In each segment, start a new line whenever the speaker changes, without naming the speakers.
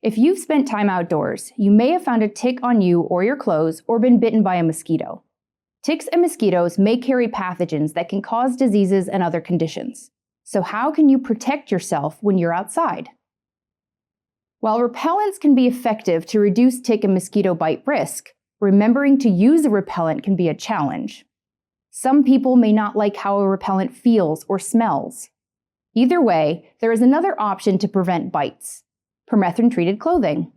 If you've spent time outdoors, you may have found a tick on you or your clothes or been bitten by a mosquito. Ticks and mosquitoes may carry pathogens that can cause diseases and other conditions. So how can you protect yourself when you're outside? While repellents can be effective to reduce tick and mosquito bite risk, remembering to use a repellent can be a challenge. Some people may not like how a repellent feels or smells. Either way, there is another option to prevent bites: permethrin-treated clothing.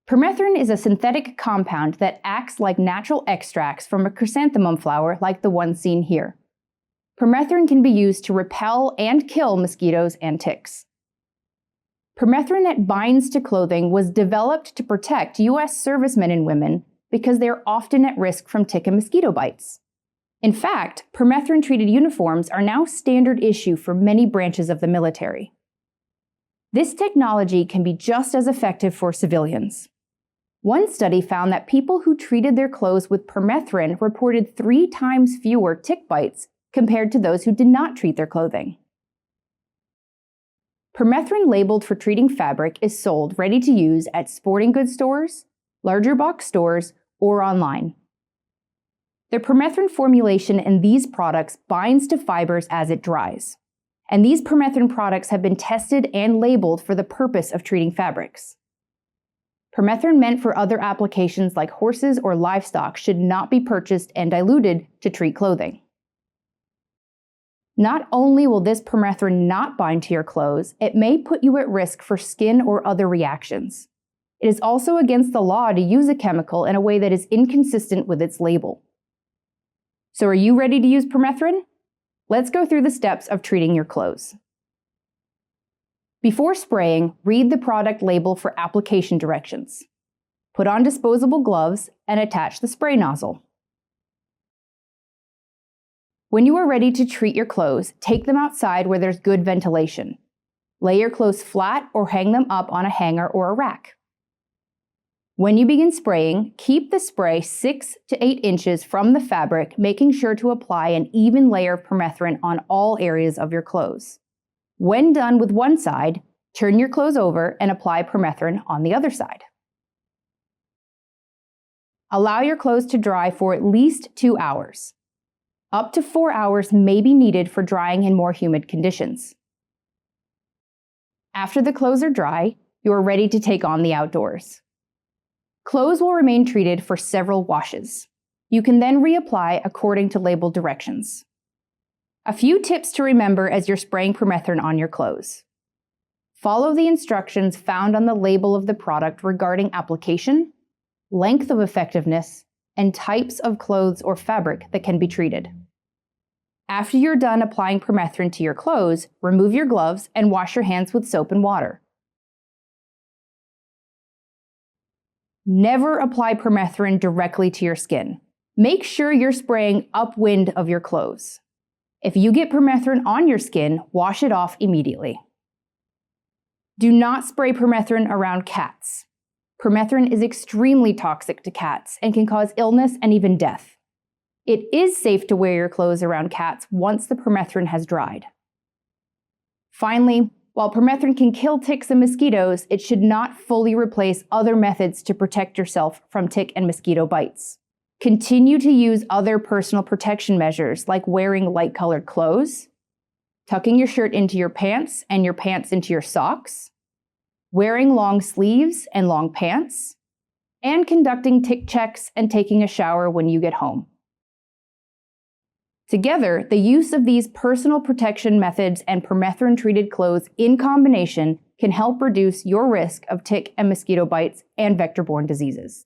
Permethrin is a synthetic compound that acts like natural extracts from a chrysanthemum flower like the one seen here. Permethrin can be used to repel and kill mosquitoes and ticks. Permethrin that binds to clothing was developed to protect U.S. servicemen and women because they are often at risk from tick and mosquito bites. In fact, permethrin-treated uniforms are now standard issue for many branches of the military. This technology can be just as effective for civilians. One study found that people who treated their clothes with permethrin reported 3 times fewer tick bites compared to those who did not treat their clothing. Permethrin labeled for treating fabric is sold ready to use at sporting goods stores, larger box stores, or online. The permethrin formulation in these products binds to fibers as it dries, and these permethrin products have been tested and labeled for the purpose of treating fabrics. Permethrin meant for other applications like horses or livestock should not be purchased and diluted to treat clothing. Not only will this permethrin not bind to your clothes, it may put you at risk for skin or other reactions. It is also against the law to use a chemical in a way that is inconsistent with its label. So are you ready to use permethrin? Let's go through the steps of treating your clothes. Before spraying, read the product label for application directions. Put on disposable gloves and attach the spray nozzle. When you are ready to treat your clothes, take them outside where there's good ventilation. Lay your clothes flat or hang them up on a hanger or a rack. When you begin spraying, keep the spray 6 to 8 inches from the fabric, making sure to apply an even layer of permethrin on all areas of your clothes. When done with one side, turn your clothes over and apply permethrin on the other side. Allow your clothes to dry for at least 2 hours. Up to 4 hours may be needed for drying in more humid conditions. After the clothes are dry, you are ready to take on the outdoors. Clothes will remain treated for several washes. You can then reapply according to label directions. A few tips to remember as you're spraying permethrin on your clothes. Follow the instructions found on the label of the product regarding application, length of effectiveness, and types of clothes or fabric that can be treated. After you're done applying permethrin to your clothes, remove your gloves and wash your hands with soap and water. Never apply permethrin directly to your skin. Make sure you're spraying upwind of your clothes. If you get permethrin on your skin, wash it off immediately. Do not spray permethrin around cats. Permethrin is extremely toxic to cats and can cause illness and even death. It is safe to wear your clothes around cats once the permethrin has dried. Finally, while permethrin can kill ticks and mosquitoes, it should not fully replace other methods to protect yourself from tick and mosquito bites. Continue to use other personal protection measures like wearing light-colored clothes, tucking your shirt into your pants and your pants into your socks, wearing long sleeves and long pants, and conducting tick checks and taking a shower when you get home. Together, the use of these personal protection methods and permethrin-treated clothes in combination can help reduce your risk of tick and mosquito bites and vector-borne diseases.